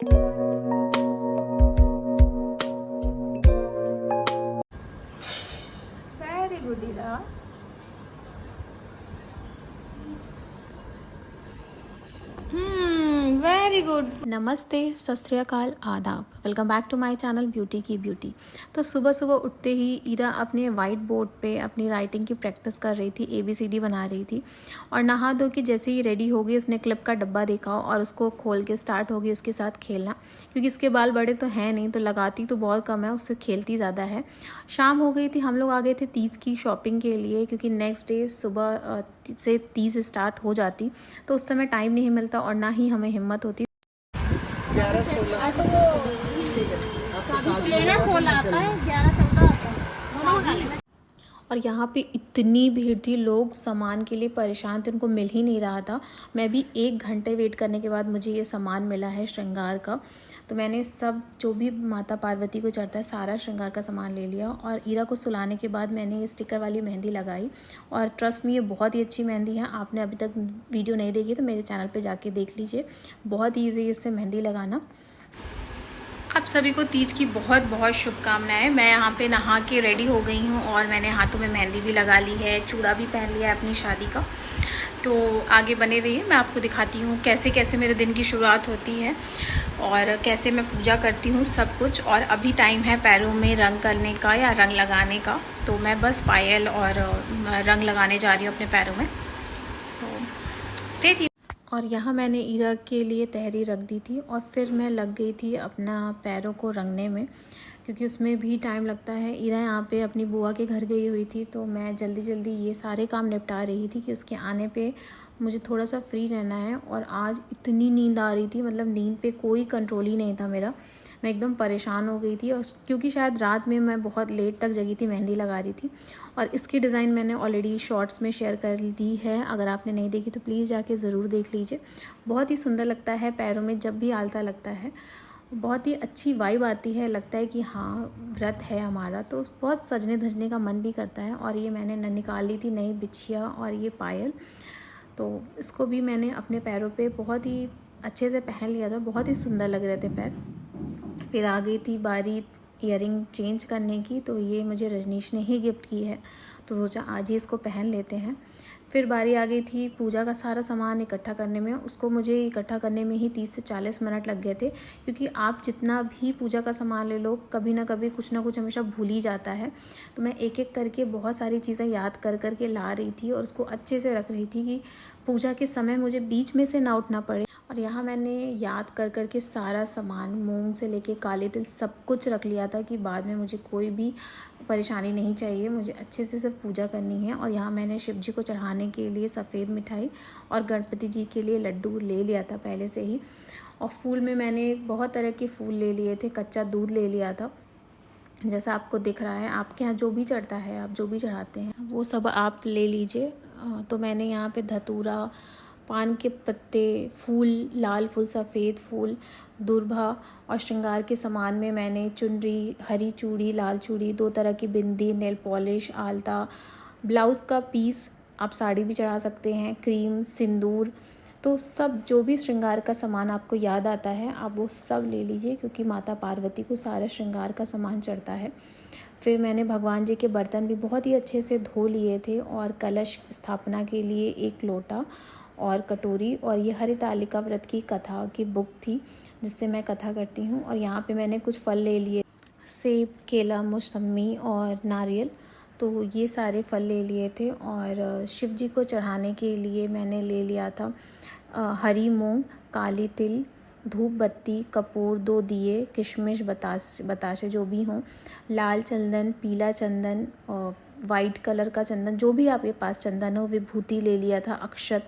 Very good Ira. Very good. नमस्ते, सत श्री अकाल, आदाब। Welcome back to my channel beauty की ब्यूटी। तो सुबह सुबह उठते ही ईरा अपने वाइट बोर्ड पे अपनी राइटिंग की प्रैक्टिस कर रही थी, ABCD बना रही थी। और नहा धो के जैसे ही रेडी हो गई, उसने क्लिप का डब्बा देखा और उसको खोल के स्टार्ट हो गई उसके साथ खेलना। क्योंकि इसके बाल बड़े तो हैं नहीं, तो लगाती तो बहुत कम है, उससे खेलती ज़्यादा है। शाम हो गई थी, हम लोग आ गए थे तीज की शॉपिंग के लिए, क्योंकि नेक्स्ट डे सुबह से तीज स्टार्ट हो जाती, तो उस समय टाइम नहीं मिलता और ना ही हमें हिम्मत होती। 11-16 आता है, 11-14 आता है। और यहाँ पे इतनी भीड़ थी, लोग सामान के लिए परेशान थे, उनको मिल ही नहीं रहा था। मैं भी 1 घंटे वेट करने के बाद मुझे ये सामान मिला है श्रृंगार का। तो मैंने सब जो भी माता पार्वती को चढ़ता है सारा श्रृंगार का सामान ले लिया। और ईरा को सुलाने के बाद मैंने ये स्टिकर वाली मेहंदी लगाई। और ट्रस्ट में ये बहुत ही अच्छी मेहंदी है। आपने अभी तक वीडियो नहीं देखी तो मेरे चैनल पर जाके देख लीजिए। बहुत ईजी है इससे मेहंदी लगाना। आप सभी को तीज की बहुत बहुत शुभकामनाएं। मैं यहाँ पे नहा के रेडी हो गई हूँ और मैंने हाथों में मेहंदी भी लगा ली है, चूड़ा भी पहन लिया है अपनी शादी का। तो आगे बने रहिए, मैं आपको दिखाती हूँ कैसे कैसे मेरे दिन की शुरुआत होती है और कैसे मैं पूजा करती हूँ, सब कुछ। और अभी टाइम है पैरों में रंग करने का या रंग लगाने का, तो मैं बस पायल और रंग लगाने जा रही हूँ अपने पैरों में। तो स्टे ट्यून्ड। और यहाँ मैंने ईरा के लिए तहरी रख दी थी और फिर मैं लग गई थी अपना पैरों को रंगने में, क्योंकि उसमें भी टाइम लगता है। ईरा यहाँ पे अपनी बुआ के घर गई हुई थी, तो मैं जल्दी जल्दी ये सारे काम निपटा रही थी कि उसके आने पे मुझे थोड़ा सा फ्री रहना है। और आज इतनी नींद आ रही थी, मतलब नींद पे कोई कंट्रोल ही नहीं था मेरा। मैं एकदम परेशान हो गई थी, और क्योंकि शायद रात में मैं बहुत लेट तक जगी थी, मेहंदी लगा रही थी। और इसकी डिज़ाइन मैंने ऑलरेडी शॉर्ट्स में शेयर कर दी है, अगर आपने नहीं देखी तो प्लीज़ जाके ज़रूर देख लीजिए। बहुत ही सुंदर लगता है पैरों में जब भी आलता लगता है, बहुत ही अच्छी वाइब आती है, लगता है कि हाँ व्रत है हमारा, तो बहुत सजने धजने का मन भी करता है। और ये मैंने निकाल ली थी नई बिछिया और ये पायल, तो इसको भी मैंने अपने पैरों पे बहुत ही अच्छे से पहन लिया था, बहुत ही सुंदर लग रहे थे पैर। फिर आ गई थी बारी ईयरिंग चेंज करने की, तो ये मुझे रजनीश ने ही गिफ्ट की है, तो सोचा आज ही इसको पहन लेते हैं। फिर बारी आ गई थी पूजा का सारा सामान इकट्ठा करने में। उसको मुझे इकट्ठा करने में ही 30 से 40 मिनट लग गए थे, क्योंकि आप जितना भी पूजा का सामान ले लो, कभी ना कभी कुछ ना कुछ हमेशा भूल ही जाता है। तो मैं एक एक करके बहुत सारी चीज़ें याद कर कर के ला रही थी और उसको अच्छे से रख रही थी कि पूजा के समय मुझे बीच में से ना उठना पड़े। और यहाँ मैंने याद कर कर के सारा सामान, मूंग से लेके काले तिल, सब कुछ रख लिया था कि बाद में मुझे कोई भी परेशानी नहीं चाहिए, मुझे अच्छे से सिर्फ पूजा करनी है। और यहाँ मैंने शिव जी को चढ़ाने के लिए सफ़ेद मिठाई और गणपति जी के लिए लड्डू ले लिया था पहले से ही। और फूल में मैंने बहुत तरह के फूल ले लिए थे, कच्चा दूध ले लिया था, जैसा आपको दिख रहा है। आपके यहाँ जो भी चढ़ता है, आप जो भी चढ़ाते हैं वो सब आप ले लीजिए। तो मैंने यहाँ पे धतूरा, पान के पत्ते, फूल, लाल फूल, सफ़ेद फूल, दूर्वा और श्रृंगार के सामान में मैंने चुनरी, हरी चूड़ी, लाल चूड़ी, 2 तरह की बिंदी, नेल पॉलिश, आलता, ब्लाउज़ का पीस, आप साड़ी भी चढ़ा सकते हैं, क्रीम, सिंदूर, तो सब जो भी श्रृंगार का सामान आपको याद आता है आप वो सब ले लीजिए, क्योंकि माता पार्वती को सारा श्रृंगार का सामान चढ़ता है। फिर मैंने भगवान जी के बर्तन भी बहुत ही अच्छे से धो लिए थे, और कलश स्थापना के लिए 1 लोटा और कटोरी, और ये हरितालिका व्रत की कथा की बुक थी जिससे मैं कथा करती हूँ। और यहाँ पे मैंने कुछ फल ले लिए, सेब, केला, मौसम्मी और नारियल, तो ये सारे फल ले लिए थे। और शिव जी को चढ़ाने के लिए मैंने ले लिया था हरी मूंग, काली तिल, धूप बत्ती, कपूर, 2 दिए, किशमिश, बताशे जो भी हों, लाल चंदन, पीला चंदन और वाइट कलर का चंदन, जो भी आपके पास चंदन हो, विभूति ले लिया था, अक्षत,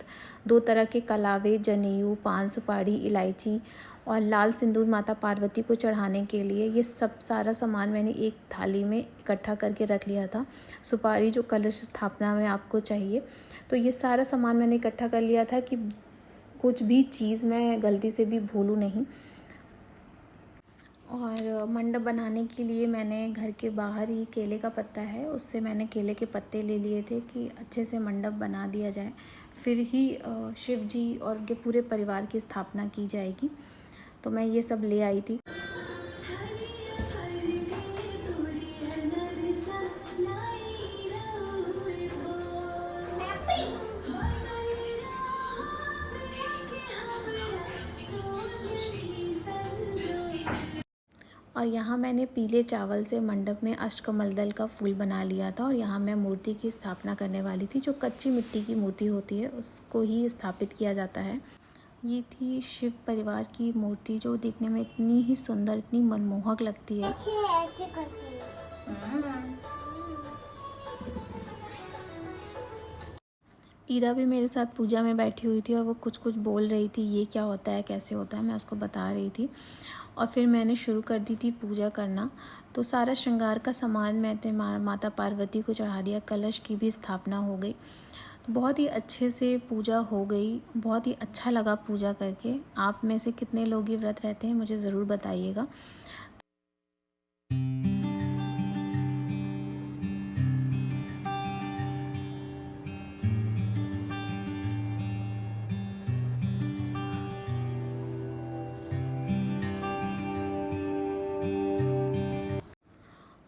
2 तरह के कलावे, जनेऊ, पान सुपारी, इलायची और लाल सिंदूर माता पार्वती को चढ़ाने के लिए। ये सब सारा सामान मैंने एक थाली में इकट्ठा करके रख लिया था। सुपारी जो कलश स्थापना में आपको चाहिए, तो ये सारा सामान मैंने इकट्ठा कर लिया था कि कुछ भी चीज़ मैं गलती से भी भूलूँ नहीं। और मंडप बनाने के लिए मैंने घर के बाहर ही केले का पत्ता है, उससे मैंने केले के पत्ते ले लिए थे कि अच्छे से मंडप बना दिया जाए, फिर ही शिव जी और उनके पूरे परिवार की स्थापना की जाएगी। तो मैं ये सब ले आई थी। और यहाँ मैंने पीले चावल से मंडप में अष्टकमल दल का फूल बना लिया था और यहाँ मैं मूर्ति की स्थापना करने वाली थी। जो कच्ची मिट्टी की मूर्ति होती है उसको ही स्थापित किया जाता है। ये थी शिव परिवार की मूर्ति जो देखने में इतनी ही सुंदर, इतनी मनमोहक लगती है। ईरा भी मेरे साथ पूजा में बैठी हुई थी और वो कुछ कुछ बोल रही थी, ये क्या होता है, कैसे होता है, मैं उसको बता रही थी। और फिर मैंने शुरू कर दी थी पूजा करना। तो सारा श्रृंगार का सामान मैंने माता पार्वती को चढ़ा दिया, कलश की भी स्थापना हो गई। तो बहुत ही अच्छे से पूजा हो गई, बहुत ही अच्छा लगा पूजा करके। आप में से कितने लोग ये व्रत रहते हैं मुझे ज़रूर बताइएगा।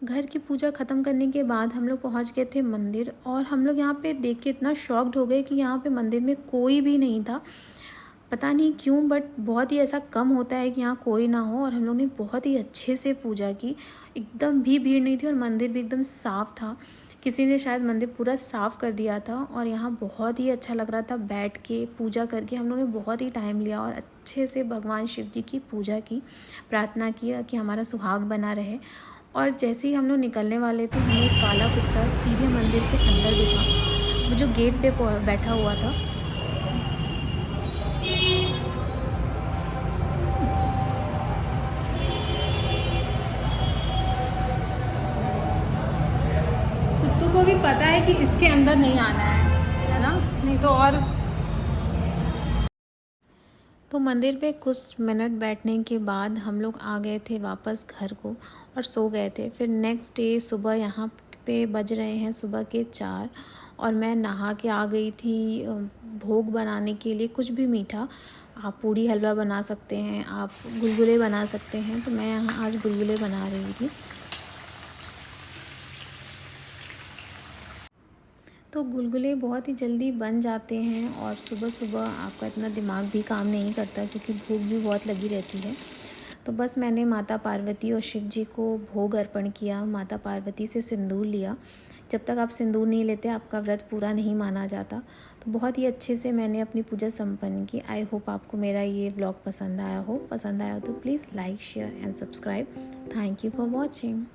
घर की पूजा ख़त्म करने के बाद हम लोग पहुंच गए थे मंदिर और हम लोग यहाँ पे देख के इतना शॉक्ड हो गए कि यहाँ पे मंदिर में कोई भी नहीं था। पता नहीं क्यों, बट बहुत ही ऐसा कम होता है कि यहाँ कोई ना हो। और हम लोग ने बहुत ही अच्छे से पूजा की, एकदम भी भीड़ नहीं थी और मंदिर भी एकदम साफ़ था। किसी ने शायद मंदिर पूरा साफ़ कर दिया था और यहाँ बहुत ही अच्छा लग रहा था बैठ के पूजा करके। हम लोग ने बहुत ही टाइम लिया और अच्छे से भगवान शिव जी की पूजा की, प्रार्थना किया कि हमारा सुहाग बना रहे। और जैसे ही हम लोग निकलने वाले थे हमें एक काला कुत्ता सीधे मंदिर के अंदर दिखा, वो जो गेट पे बैठा हुआ था। कुत्तों को भी पता है कि इसके अंदर नहीं आना है ना, नहीं तो। और तो मंदिर पे कुछ मिनट बैठने के बाद हम लोग आ गए थे वापस घर को और सो गए थे। फिर नेक्स्ट डे सुबह यहाँ पे बज रहे हैं सुबह के 4 और मैं नहा के आ गई थी भोग बनाने के लिए। कुछ भी मीठा, आप पूड़ी हलवा बना सकते हैं, आप गुलगुले बना सकते हैं। तो मैं यहाँ आज गुलगुले बना रही थी। तो गुलगुले बहुत ही जल्दी बन जाते हैं और सुबह सुबह आपका इतना दिमाग भी काम नहीं करता क्योंकि भूख भी बहुत लगी रहती है। तो बस मैंने माता पार्वती और शिव जी को भोग अर्पण किया, माता पार्वती से सिंदूर लिया। जब तक आप सिंदूर नहीं लेते आपका व्रत पूरा नहीं माना जाता। तो बहुत ही अच्छे से मैंने अपनी पूजा संपन्न की। आई होप आपको मेरा ये व्लॉग पसंद आया हो। पसंद आया हो तो please like, share and subscribe. Thank you for watching.